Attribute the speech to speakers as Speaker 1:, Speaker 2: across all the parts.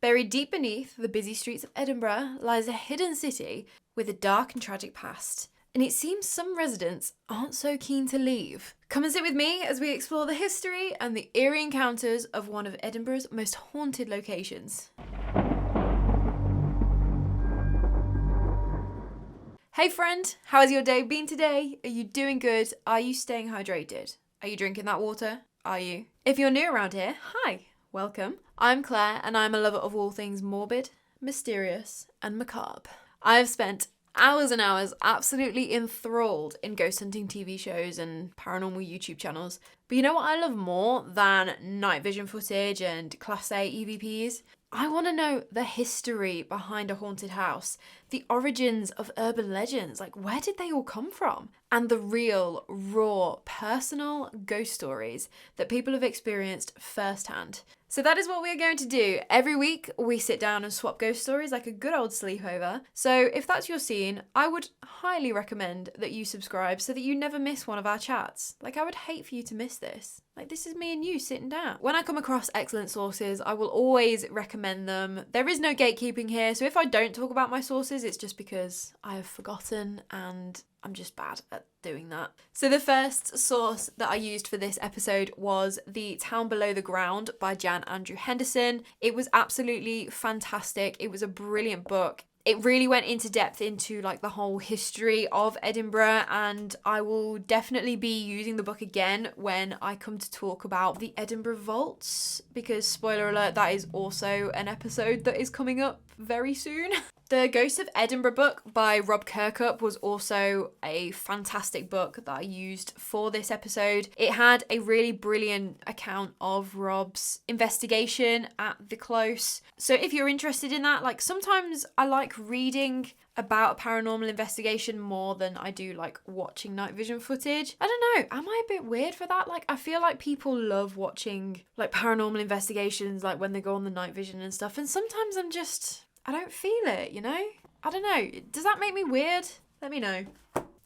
Speaker 1: Buried deep beneath the busy streets of Edinburgh lies a hidden city with a dark and tragic past. And it seems some residents aren't so keen to leave. Come and sit with me as we explore the history and the eerie encounters of one of Edinburgh's most haunted locations. Hey friend, how has your day been today? Are you doing good? Are you staying hydrated? Are you drinking that water? Are you? If you're new around here, hi, welcome. I'm Claire and I'm a lover of all things morbid, mysterious and macabre. I have spent hours and hours absolutely enthralled in ghost hunting TV shows and paranormal YouTube channels. But you know what I love more than night vision footage and Class A EVPs? I want to know the history behind a haunted house, the origins of urban legends, like where did they all come from? And the real, raw, personal ghost stories that people have experienced firsthand. So that is what we are going to do. Every week we sit down and swap ghost stories like a good old sleepover. So if that's your scene, I would highly recommend that you subscribe so that you never miss one of our chats. Like I would hate for you to miss this. Like this is me and you sitting down. When I come across excellent sources, I will always recommend them. There is no gatekeeping here, so if I don't talk about my sources, it's just because I have forgotten and I'm just bad at doing that. So the first source that I used for this episode was The Town Below the Ground by Jan Andrew Henderson. It was absolutely fantastic. It was a brilliant book. It really went into depth into like the whole history of Edinburgh, and I will definitely be using the book again when I come to talk about the Edinburgh Vaults, because spoiler alert, that is also an episode that is coming up very soon. The Ghosts of Edinburgh book by Rob Kirkup was also a fantastic book that I used for this episode. It had a really brilliant account of Rob's investigation at the Close. So if you're interested in that, like sometimes I like reading about a paranormal investigation more than I do like watching night vision footage. I don't know, am I a bit weird for that? Like I feel like people love watching like paranormal investigations like when they go on the night vision and stuff, and sometimes I don't feel it, you know? I don't know. Does that make me weird? Let me know.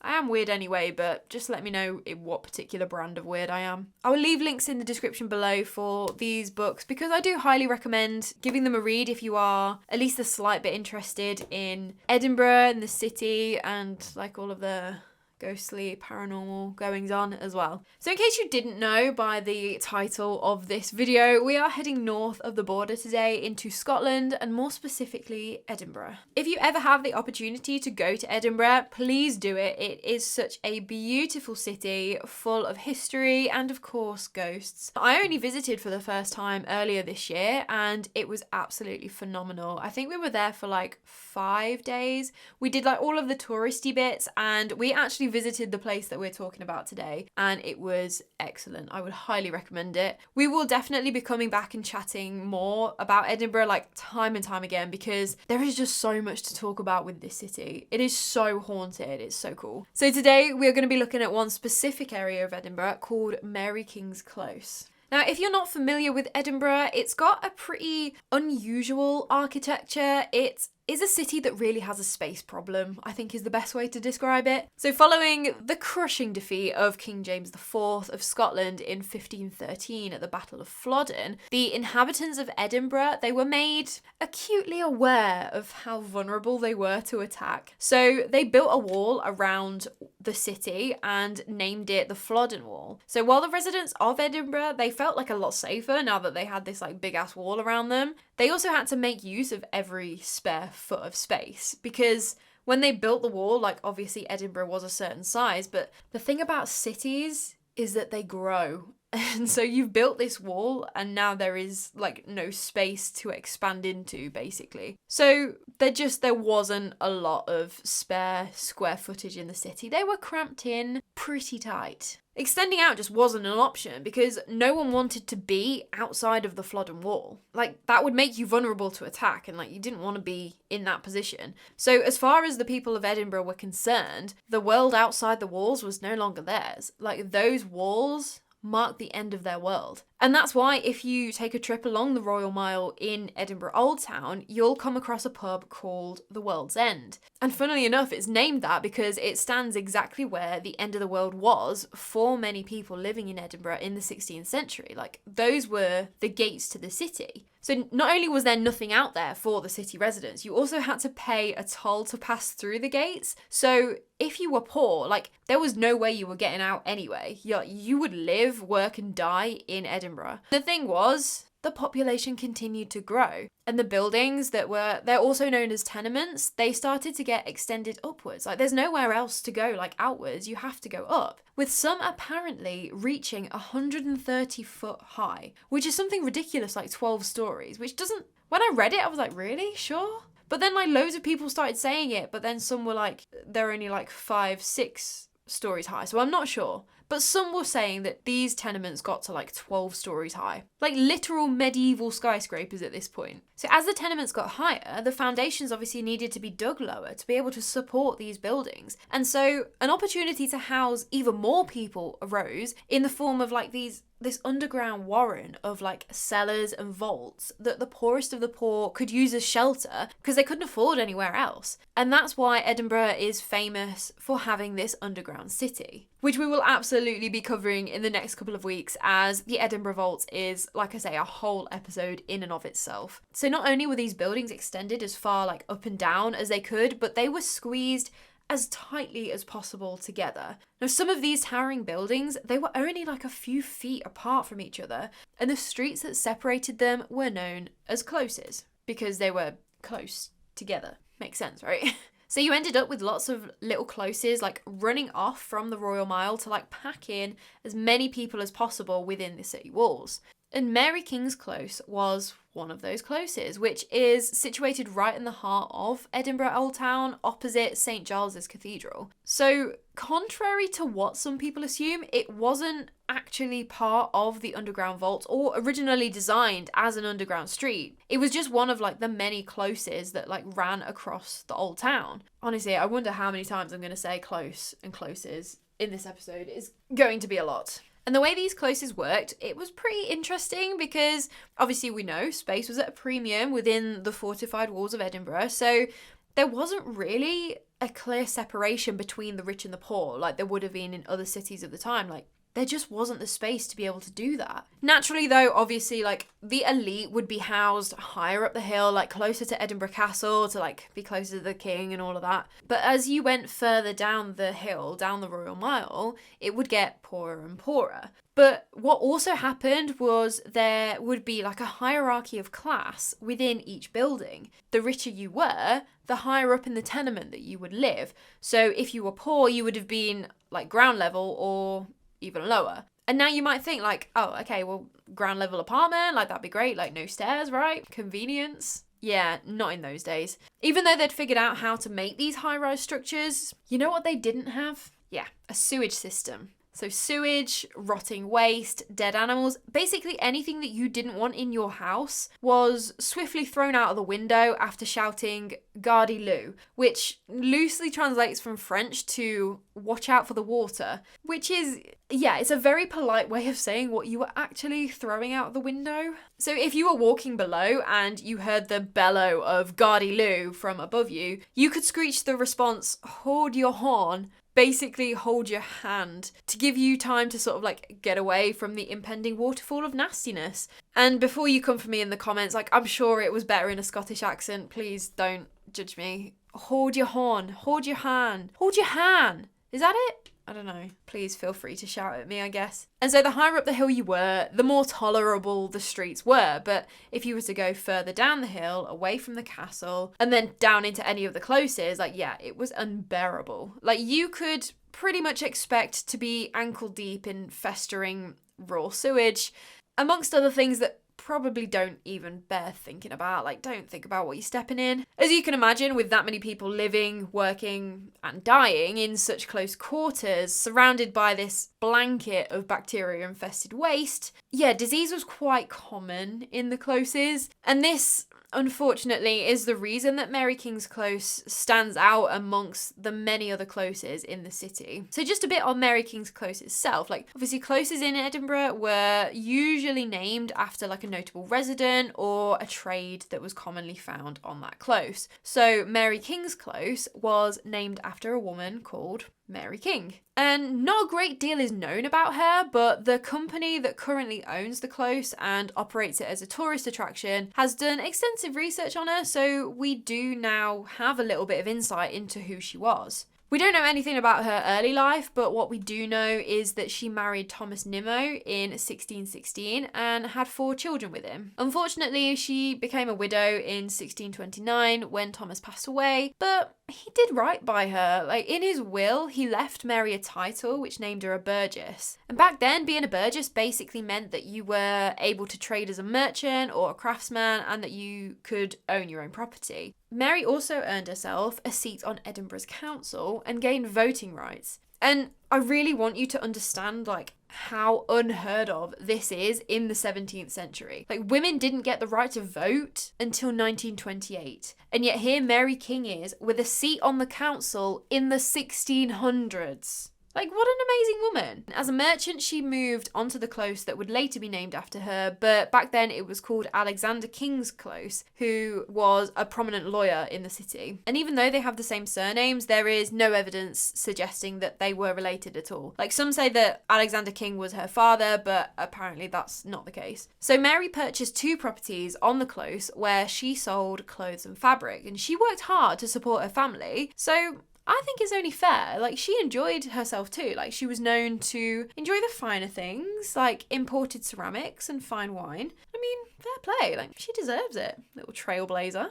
Speaker 1: I am weird anyway, but just let me know in what particular brand of weird I am. I will leave links in the description below for these books because I do highly recommend giving them a read if you are at least a slight bit interested in Edinburgh and the city and like all of the ghostly paranormal goings on as well. So in case you didn't know by the title of this video, we are heading north of the border today into Scotland and more specifically Edinburgh. If you ever have the opportunity to go to Edinburgh, please do it. It is such a beautiful city full of history and of course ghosts. I only visited for the first time earlier this year and it was absolutely phenomenal. I think we were there for like 5 days. We did like all of the touristy bits and we actually visited the place that we're talking about today and it was excellent. I would highly recommend it. We will definitely be coming back and chatting more about Edinburgh like time and time again because there is just so much to talk about with this city. It is so haunted. It's so cool. So today we are going to be looking at one specific area of Edinburgh called Mary King's Close. Now, if you're not familiar with Edinburgh, it's got a pretty unusual architecture. It is a city that really has a space problem, I think is the best way to describe it. So following the crushing defeat of King James IV of Scotland in 1513 at the Battle of Flodden, the inhabitants of Edinburgh, they were made acutely aware of how vulnerable they were to attack. So they built a wall around the city and named it the Flodden Wall. So while the residents of Edinburgh, they felt like a lot safer now that they had this like big ass wall around them, they also had to make use of every spare foot of space because when they built the wall, like obviously Edinburgh was a certain size, but the thing about cities is that they grow. And so you've built this wall and now there is like no space to expand into basically. So there wasn't a lot of spare square footage in the city. They were cramped in pretty tight. Extending out just wasn't an option because no one wanted to be outside of the Flodden Wall. Like that would make you vulnerable to attack and like you didn't want to be in that position. So as far as the people of Edinburgh were concerned, the world outside the walls was no longer theirs. Like those walls mark the end of their world. And that's why if you take a trip along the Royal Mile in Edinburgh Old Town, you'll come across a pub called the World's End. And funnily enough, it's named that because it stands exactly where the end of the world was for many people living in Edinburgh in the 16th century. Like those were the gates to the city. So So not only was there nothing out there for the city residents, you also had to pay a toll to pass through the gates. So if you were poor, like, there was no way you were getting out anyway. You would live, work and die in Edinburgh. The thing was, the population continued to grow, and the buildings they're also known as tenements, they started to get extended upwards. Like, there's nowhere else to go, like, outwards, you have to go up, with some apparently reaching 130 foot high, which is something ridiculous, like 12 stories, which doesn't, when I read it, I was like, really? Sure? But then, like, loads of people started saying it, but then some were like, they're only like 5, 6 stories high, so I'm not sure. But some were saying that these tenements got to like 12 stories high, like literal medieval skyscrapers at this point. So as the tenements got higher, the foundations obviously needed to be dug lower to be able to support these buildings. And so an opportunity to house even more people arose in the form of like this underground warren of like cellars and vaults that the poorest of the poor could use as shelter because they couldn't afford anywhere else. And that's why Edinburgh is famous for having this underground city, which we will absolutely be covering in the next couple of weeks, as the Edinburgh Vaults is, like I say, a whole episode in and of itself. So not only were these buildings extended as far like up and down as they could, but they were squeezed as tightly as possible together. Now, some of these towering buildings, they were only like a few feet apart from each other, and the streets that separated them were known as closes because they were close together. Makes sense, right? So you ended up with lots of little closes like running off from the Royal Mile to like pack in as many people as possible within the city walls. And Mary King's Close was one of those closes, which is situated right in the heart of Edinburgh Old Town, opposite St. Giles's Cathedral. So contrary to what some people assume, it wasn't actually part of the underground vault or originally designed as an underground street. It was just one of like the many closes that like ran across the old town. Honestly, I wonder how many times I'm going to say close and closes in this episode. It's going to be a lot. And the way these closes worked, it was pretty interesting because obviously we know space was at a premium within the fortified walls of Edinburgh, so there wasn't really a clear separation between the rich and the poor like there would have been in other cities at the time. Like, there just wasn't the space to be able to do that. Naturally though, obviously, like, the elite would be housed higher up the hill, like closer to Edinburgh Castle to like be closer to the king and all of that. But as you went further down the hill, down the Royal Mile, it would get poorer and poorer. But what also happened was there would be like a hierarchy of class within each building. The richer you were, the higher up in the tenement that you would live. So if you were poor, you would have been like ground level or even lower. And now you might think like, oh, okay, well, ground level apartment, like that'd be great, like no stairs, right? Convenience. Yeah, not in those days. Even though they'd figured out how to make these high-rise structures, you know what they didn't have? Yeah, a sewage system. So sewage, rotting waste, dead animals, basically anything that you didn't want in your house was swiftly thrown out of the window after shouting "Gardy Lou," which loosely translates from French to "watch out for the water," which is, yeah, it's a very polite way of saying what you were actually throwing out the window. So if you were walking below and you heard the bellow of "Gardy Lou" from above you, you could screech the response "hold your horn," basically hold your hand, to give you time to sort of like get away from the impending waterfall of nastiness. And before you come for me in the comments, like, I'm sure it was better in a Scottish accent, please don't judge me. Hold your horn, hold your hand, hold your hand. Is that it? I don't know. Please feel free to shout at me, I guess. And so the higher up the hill you were, the more tolerable the streets were. But if you were to go further down the hill, away from the castle, and then down into any of the closes, like, yeah, it was unbearable. Like, you could pretty much expect to be ankle deep in festering raw sewage, amongst other things that probably don't even bear thinking about. Like, don't think about what you're stepping in. As you can imagine, with that many people living, working, and dying in such close quarters, surrounded by this blanket of bacteria-infested waste, yeah, disease was quite common in the closes. And this, unfortunately, is the reason that Mary King's Close stands out amongst the many other closes in the city. So just a bit on Mary King's Close itself. Like, obviously, closes in Edinburgh were usually named after like a notable resident or a trade that was commonly found on that close. So Mary King's Close was named after a woman called Mary King. And not a great deal is known about her, but the company that currently owns the close and operates it as a tourist attraction has done extensive research on her, so we do now have a little bit of insight into who she was. We don't know anything about her early life, but what we do know is that she married Thomas Nimmo in 1616 and had 4 children with him. Unfortunately, she became a widow in 1629 when Thomas passed away, but he did right by her. Like, in his will, he left Mary a title which named her a burgess. And back then, being a burgess basically meant that you were able to trade as a merchant or a craftsman and that you could own your own property. Mary also earned herself a seat on Edinburgh's council and gained voting rights. And I really want you to understand, like, how unheard of this is in the 17th century. Like, women didn't get the right to vote until 1928. And yet here Mary King is with a seat on the council in the 1600s. Like, what an amazing woman. As a merchant, she moved onto the close that would later be named after her, but back then it was called Alexander King's Close, who was a prominent lawyer in the city. And even though they have the same surnames, there is no evidence suggesting that they were related at all. Like, some say that Alexander King was her father, but apparently that's not the case. So Mary purchased 2 properties on the close where she sold clothes and fabric, and she worked hard to support her family. So I think it's only fair. Like, she enjoyed herself too. Like, she was known to enjoy the finer things, like imported ceramics and fine wine. I mean, fair play. Like, she deserves it. Little trailblazer.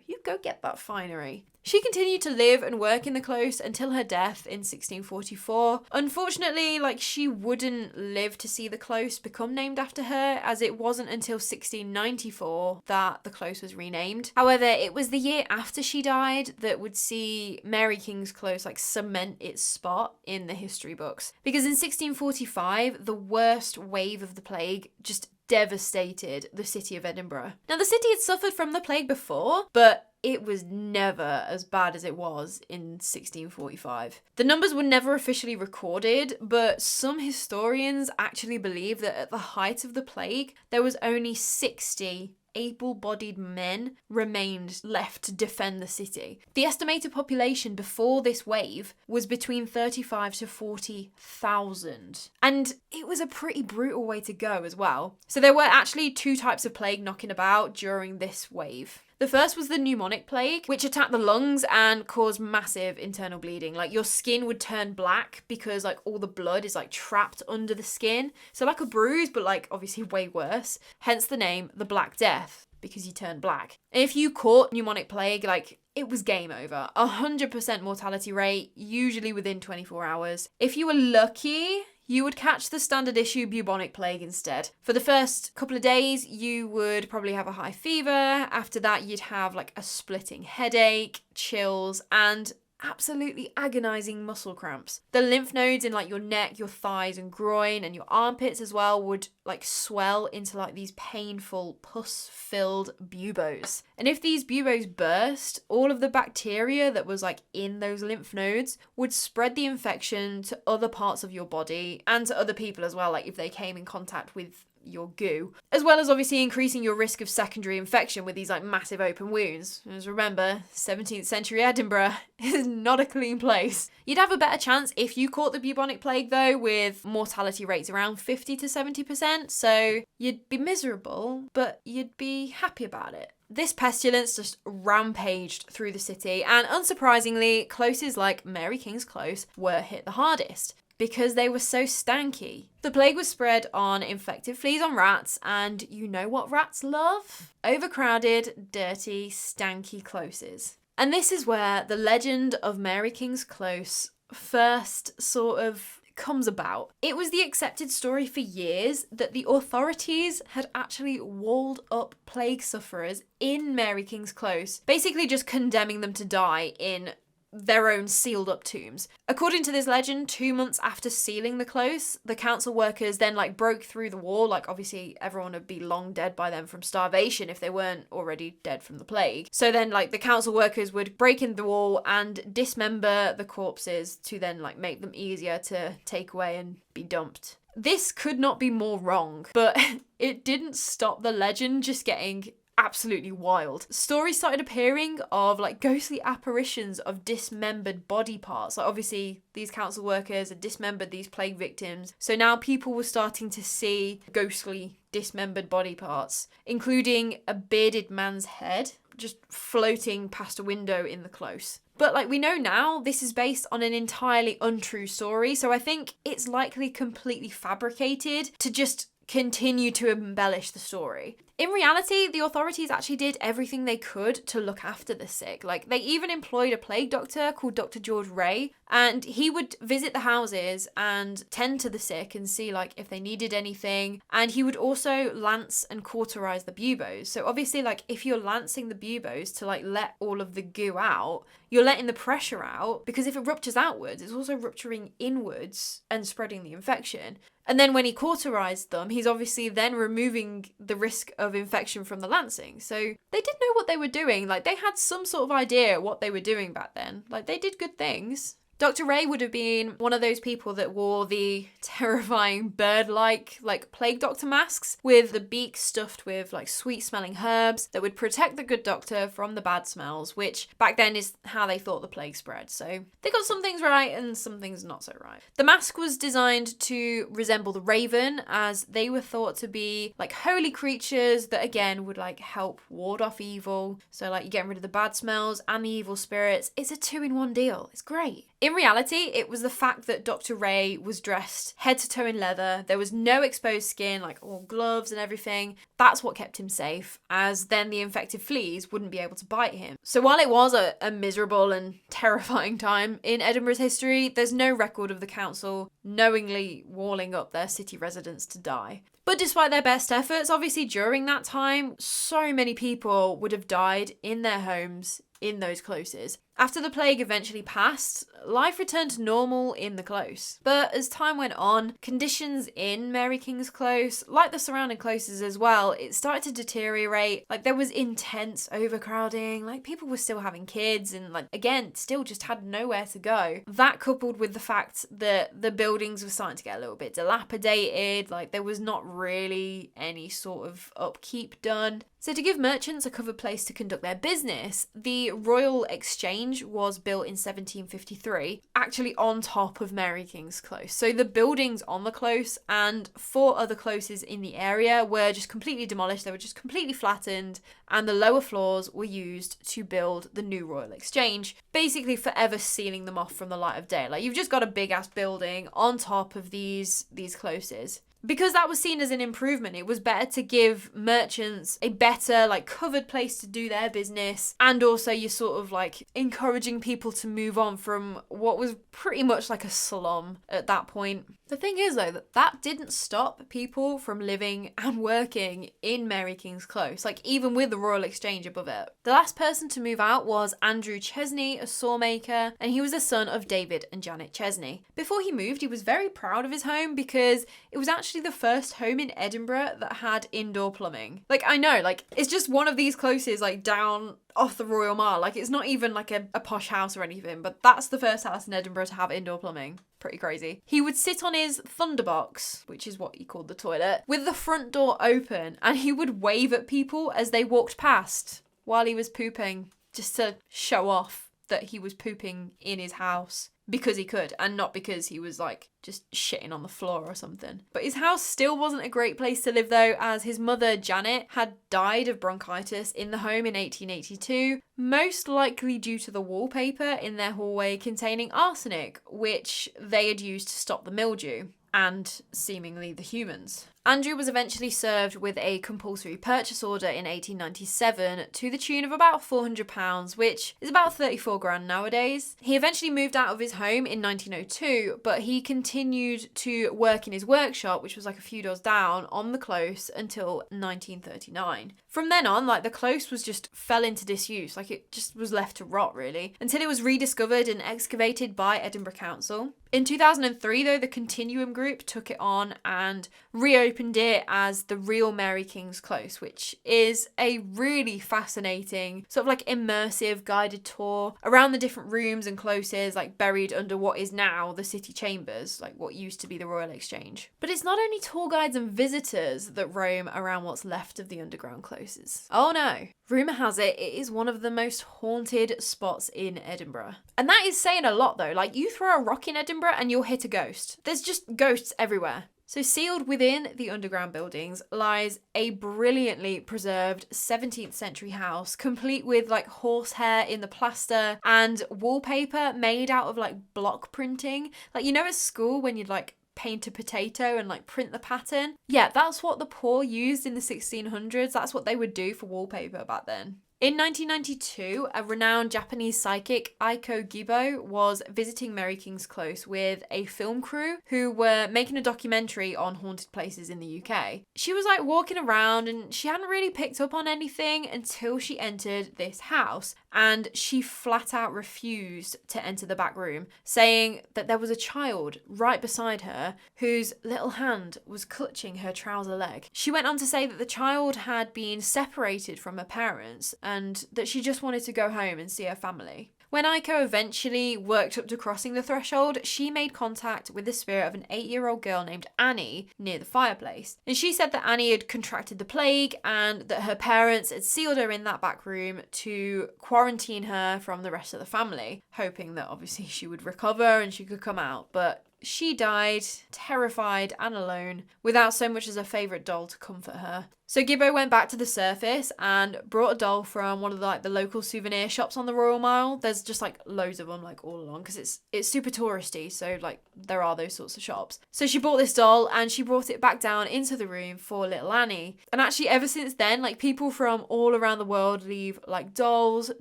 Speaker 1: You go get that finery. She continued to live and work in the close until her death in 1644. Unfortunately, like, she wouldn't live to see the close become named after her, as it wasn't until 1694 that the close was renamed. However, it was the year after she died that would see Mary King's Close, like, cement its spot in the history books. Because in 1645, the worst wave of the plague just devastated the city of Edinburgh. Now, the city had suffered from the plague before, but it was never as bad as it was in 1645. The numbers were never officially recorded, but some historians actually believe that at the height of the plague, there was only 60 able-bodied men remained left to defend the city. The estimated population before this wave was between 35 to 40,000. And it was a pretty brutal way to go as well. So there were actually 2 types of plague knocking about during this wave. The first was the pneumonic plague, which attacked the lungs and caused massive internal bleeding. Like, your skin would turn black because, like, all the blood is, like, trapped under the skin. So like a bruise, but, like, obviously way worse. Hence the name, the Black Death, because you turn black. And if you caught pneumonic plague, like, it was game over. 100% mortality rate, usually within 24 hours. If you were lucky, you would catch the standard issue bubonic plague instead. For the first couple of days, you would probably have a high fever. After that, you'd have like a splitting headache, chills, and absolutely agonizing muscle cramps. The lymph nodes in like your neck, your thighs and groin and your armpits as well would like swell into like these painful pus-filled buboes. And if these buboes burst, all of the bacteria that was like in those lymph nodes would spread the infection to other parts of your body and to other people as well, like if they came in contact with your goo, as well as obviously increasing your risk of secondary infection with these like massive open wounds. As remember, 17th century Edinburgh is not a clean place. You'd have a better chance if you caught the bubonic plague though, with mortality rates around 50 to 70%, so you'd be miserable, but you'd be happy about it. This pestilence just rampaged through the city, and unsurprisingly, closes like Mary King's Close were hit the hardest, because they were so stanky. The plague was spread on infected fleas on rats, and you know what rats love? Overcrowded, dirty, stanky closes. And this is where the legend of Mary King's Close first sort of comes about. It was the accepted story for years that the authorities had actually walled up plague sufferers in Mary King's Close, basically just condemning them to die in their own sealed up tombs. According to this legend, 2 months after sealing the close, the council workers then like broke through the wall. Like obviously everyone would be long dead by then from starvation if they weren't already dead from the plague. So then like the council workers would break in the wall and dismember the corpses to then like make them easier to take away and be dumped. This could not be more wrong, but it didn't stop the legend just getting absolutely wild. Stories started appearing of like ghostly apparitions of dismembered body parts. Like obviously these council workers had dismembered these plague victims, so now people were starting to see ghostly dismembered body parts, including a bearded man's head just floating past a window in the close. But like we know now, this is based on an entirely untrue story, so I think it's likely completely fabricated to just continue to embellish the story. In reality, the authorities actually did everything they could to look after the sick. Like, they even employed a plague doctor called Dr. George Ray, and he would visit the houses and tend to the sick and see, like, if they needed anything. And he would also lance and cauterize the buboes. So obviously, like, if you're lancing the buboes to, like, let all of the goo out, you're letting the pressure out, because if it ruptures outwards, it's also rupturing inwards and spreading the infection. And then when he cauterized them, he's obviously then removing the risk of infection from the lancing. So they did know what they were doing. Like, they had some sort of idea what they were doing back then. Like, they did good things. Dr. Ray would have been one of those people that wore the terrifying bird-like, like, plague doctor masks with the beak stuffed with, like, sweet-smelling herbs that would protect the good doctor from the bad smells, which back then is how they thought the plague spread. So they got some things right and some things not so right. The mask was designed to resemble the raven, as they were thought to be, like, holy creatures that, again, would, like, help ward off evil. So, like, you're getting rid of the bad smells and the evil spirits. It's a 2-in-1 deal. It's great. In reality, it was the fact that Dr. Ray was dressed head to toe in leather. There was no exposed skin, like all gloves and everything. That's what kept him safe, as then the infected fleas wouldn't be able to bite him. So while it was a miserable and terrifying time in Edinburgh's history, there's no record of the council knowingly walling up their city residents to die. But despite their best efforts, obviously during that time, so many people would have died in their homes in those closes. After the plague eventually passed, life returned to normal in the close. But as time went on, conditions in Mary King's Close, like the surrounding closes as well, it started to deteriorate. Like, there was intense overcrowding, like people were still having kids and, like, again, still just had nowhere to go. That coupled with the fact that the buildings were starting to get a little bit dilapidated, like there was not really any sort of upkeep done. So to give merchants a covered place to conduct their business, the Royal Exchange was built in 1753, actually on top of Mary King's Close. So the buildings on the close and 4 other closes in the area were just completely demolished. They were just completely flattened, and the lower floors were used to build the new Royal Exchange, basically forever sealing them off from the light of day. Like, you've just got a big ass building on top of these closes. Because that was seen as an improvement, it was better to give merchants a better, like, covered place to do their business, and also you're sort of, like, encouraging people to move on from what was pretty much like a slum at that point. The thing is, though, that didn't stop people from living and working in Mary King's Close, like, even with the Royal Exchange above it. The last person to move out was Andrew Chesney, a sawmaker, and he was the son of David and Janet Chesney. Before he moved, he was very proud of his home because it was actually the first home in Edinburgh that had indoor plumbing. Like, I know, like, it's just one of these closes, like, down off the Royal Mile. Like, it's not even like a posh house or anything, but that's the first house in Edinburgh to have indoor plumbing. Pretty crazy. He would sit on his thunderbox, which is what he called the toilet, with the front door open, and he would wave at people as they walked past while he was pooping, just to show off that he was pooping in his house. Because he could, and not because he was, like, just shitting on the floor or something. But his house still wasn't a great place to live, though, as his mother, Janet, had died of bronchitis in the home in 1882, most likely due to the wallpaper in their hallway containing arsenic, which they had used to stop the mildew, and seemingly the humans. Andrew was eventually served with a compulsory purchase order in 1897 to the tune of about £400, which is about 34 grand nowadays. He eventually moved out of his home in 1902, but he continued to work in his workshop, which was like a few doors down on the close, until 1939. From then on, like, the close was just fell into disuse, like it just was left to rot really, until it was rediscovered and excavated by Edinburgh Council. In 2003 though, the Continuum Group took it on and reopened opened it as the real Mary King's Close, which is a really fascinating sort of like immersive guided tour around the different rooms and closes, like buried under what is now the city chambers, like what used to be the Royal Exchange. But it's not only tour guides and visitors that roam around what's left of the underground closes. Oh no. Rumour has it is one of the most haunted spots in Edinburgh. And that is saying a lot though. Like, you throw a rock in Edinburgh and you'll hit a ghost. There's just ghosts everywhere. So sealed within the underground buildings lies a brilliantly preserved 17th century house, complete with like horsehair in the plaster and wallpaper made out of like block printing. Like, you know at school when you'd like paint a potato and like print the pattern? Yeah, that's what the poor used in the 1600s. That's what they would do for wallpaper back then. In 1992, a renowned Japanese psychic, Aiko Gibo, was visiting Mary King's Close with a film crew who were making a documentary on haunted places in the UK. She was like walking around and she hadn't really picked up on anything until she entered this house, and she flat out refused to enter the back room, saying that there was a child right beside her whose little hand was clutching her trouser leg. She went on to say that the child had been separated from her parents and that she just wanted to go home and see her family. When Aiko eventually worked up to crossing the threshold, she made contact with the spirit of an 8-year-old girl named Annie near the fireplace. And she said that Annie had contracted the plague and that her parents had sealed her in that back room to quarantine her from the rest of the family, hoping that obviously she would recover and she could come out. But she died, terrified and alone, without so much as a favourite doll to comfort her. So Gibbo went back to the surface and brought a doll from one of the local souvenir shops on the Royal Mile. There's just like loads of them like all along because it's super touristy, so like there are those sorts of shops. So she bought this doll and she brought it back down into the room for little Annie. And actually ever since then, like people from all around the world leave like dolls,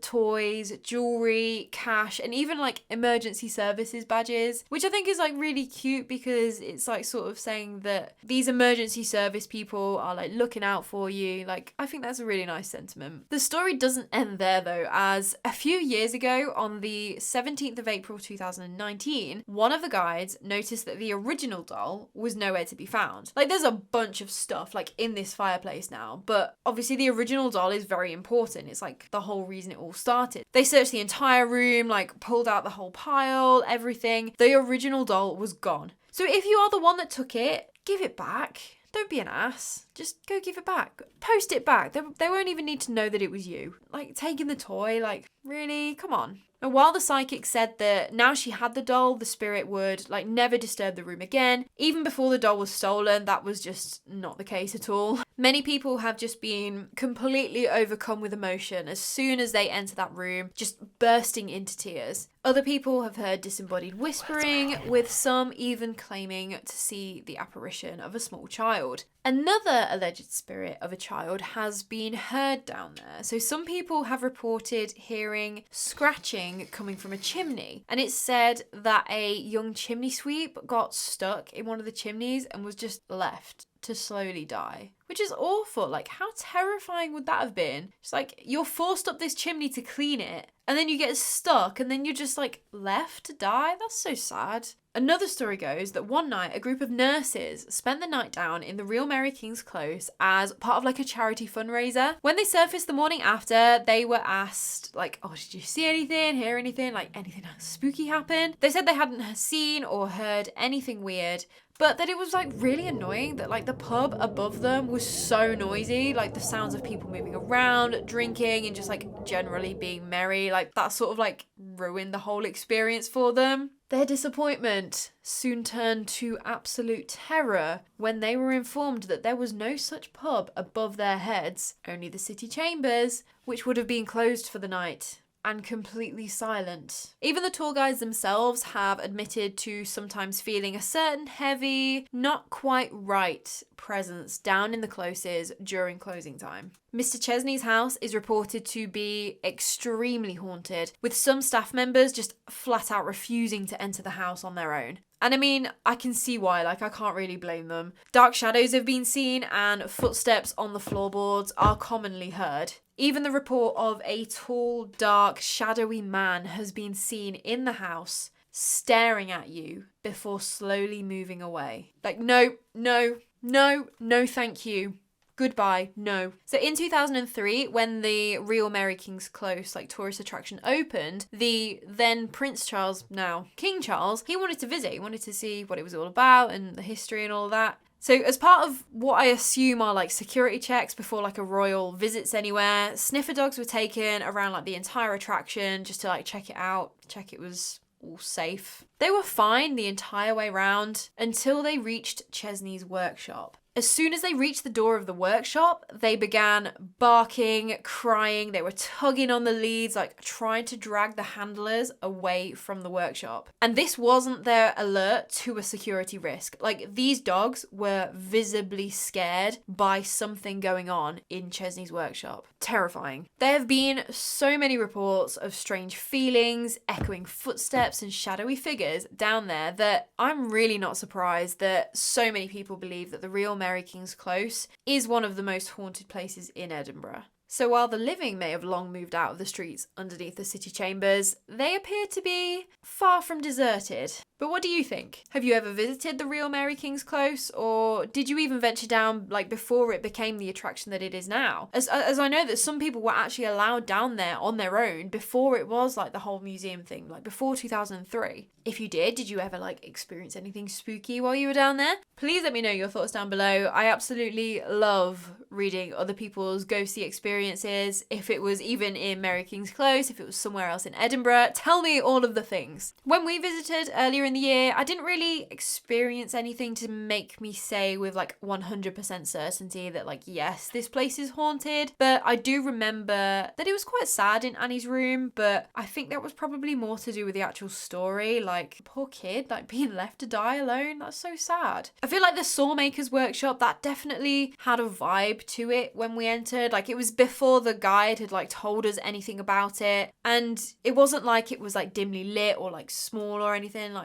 Speaker 1: toys, jewelry, cash, and even like emergency services badges, which I think is like really cute because it's like sort of saying that these emergency service people are like looking out for you. Like, I think that's a really nice sentiment. The story doesn't end there though, as a few years ago on the 17th of April 2019, one of the guides noticed that the original doll was nowhere to be found. Like, there's a bunch of stuff like in this fireplace now, but obviously the original doll is very important. It's like the whole reason it all started. They searched the entire room, like pulled out the whole pile, everything. The original doll was gone. So if you are the one that took it, give it back. Don't be an ass. Just go give it back. Post it back. They won't even need to know that it was you. Like, taking the toy, like, really? Come on. And while the psychic said that now she had the doll, the spirit would like never disturb the room again, even before the doll was stolen, that was just not the case at all. Many people have just been completely overcome with emotion as soon as they enter that room, just bursting into tears. Other people have heard disembodied whispering, with some even claiming to see the apparition of a small child. Another alleged spirit of a child has been heard down there. So some people have reported hearing scratching coming from a chimney, and it's said that a young chimney sweep got stuck in one of the chimneys and was just left to slowly die, which is awful. Like, how terrifying would that have been? It's like you're forced up this chimney to clean it and then you get stuck and then you're just like left to die. That's so sad. Another story goes that one night a group of nurses spent the night down in the real Mary King's Close as part of like a charity fundraiser. When they surfaced the morning after, they were asked like, oh, did you see anything, hear anything, like anything spooky happen? They said they hadn't seen or heard anything weird, but that it was like really annoying that like the pub above them was so noisy, like the sounds of people moving around, drinking, and just like generally being merry, like that sort of like ruined the whole experience for them. Their disappointment soon turned to absolute terror when they were informed that there was no such pub above their heads, only the city chambers, which would have been closed for the night and completely silent. Even the tour guides themselves have admitted to sometimes feeling a certain heavy, not quite right presence down in the closes during closing time. Mr. Chesney's house is reported to be extremely haunted, with some staff members just flat out refusing to enter the house on their own. And I mean, I can see why, like I can't really blame them. Dark shadows have been seen and footsteps on the floorboards are commonly heard. Even the report of a tall, dark, shadowy man has been seen in the house, staring at you before slowly moving away. Like, no, No, thank you. Goodbye, no. So in 2003, when the real Mary King's Close tourist attraction opened, the then Prince Charles, now King Charles, he wanted to visit. He wanted to see what it was all about and the history and all that. So as part of what I assume are security checks before a royal visits anywhere, sniffer dogs were taken around the entire attraction just to check it out, check it was all safe. They were fine the entire way round until they reached Chesney's workshop. As soon as they reached the door of the workshop, they began barking, crying. They were tugging on the leads, trying to drag the handlers away from the workshop. And this wasn't their alert to a security risk. These dogs were visibly scared by something going on in Chesney's workshop. Terrifying. There have been so many reports of strange feelings, echoing footsteps, and shadowy figures down there that I'm really not surprised that so many people believe that the real Mary King's Close is one of the most haunted places in Edinburgh. So while the living may have long moved out of the streets underneath the city chambers, they appear to be far from deserted. But what do you think? Have you ever visited the real Mary King's Close, or did you even venture down before it became the attraction that it is now? As I know that some people were actually allowed down there on their own before it was the whole museum thing, before 2003. If you did you ever experience anything spooky while you were down there? Please let me know your thoughts down below. I absolutely love reading other people's ghosty experiences. If it was even in Mary King's Close, if it was somewhere else in Edinburgh, tell me all of the things. When we visited earlier in the year, I didn't really experience anything to make me say with 100% certainty that yes, this place is haunted, but I do remember that it was quite sad in Annie's room, but I think that was probably more to do with the actual story. Poor kid, being left to die alone. That's so sad. I feel the Sawmaker's workshop, that definitely had a vibe to it when we entered. It was before the guide had told us anything about it, and it wasn't it was dimly lit or small or anything.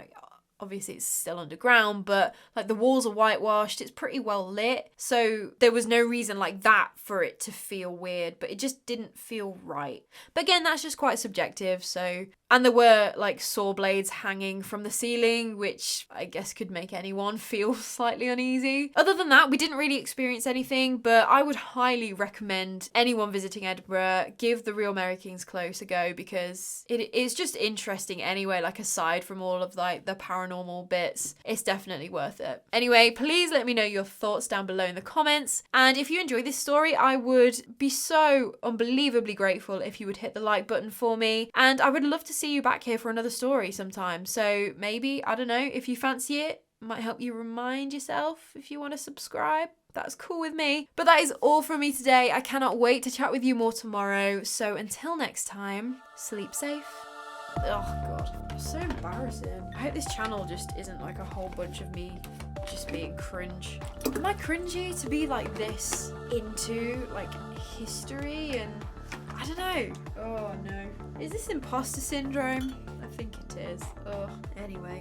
Speaker 1: Obviously it's still underground, but the walls are whitewashed, it's pretty well lit, so there was no reason that for it to feel weird, but it just didn't feel right. But again, that's just quite subjective. So, and there were saw blades hanging from the ceiling, which I guess could make anyone feel slightly uneasy. Other than that, we didn't really experience anything, but I would highly recommend anyone visiting Edinburgh give the real Mary King's Close a go, because it is just interesting anyway. Aside from all of the paranormal bits, it's definitely worth it. Anyway, please let me know your thoughts down below in the comments, and if you enjoyed this story, I would be so unbelievably grateful if you would hit the like button for me, and I would love to see you back here for another story sometime. So maybe, I don't know, if you fancy it, might help you remind yourself if you want to subscribe. That's cool with me. But that is all from me today. I cannot wait to chat with you more tomorrow. So until next time, sleep safe. Oh god, so embarrassing. I hope this channel just isn't a whole bunch of me just being cringe. Am I cringy to be this into history and I don't know. Oh no. Is this imposter syndrome? I think it is. Oh, anyway.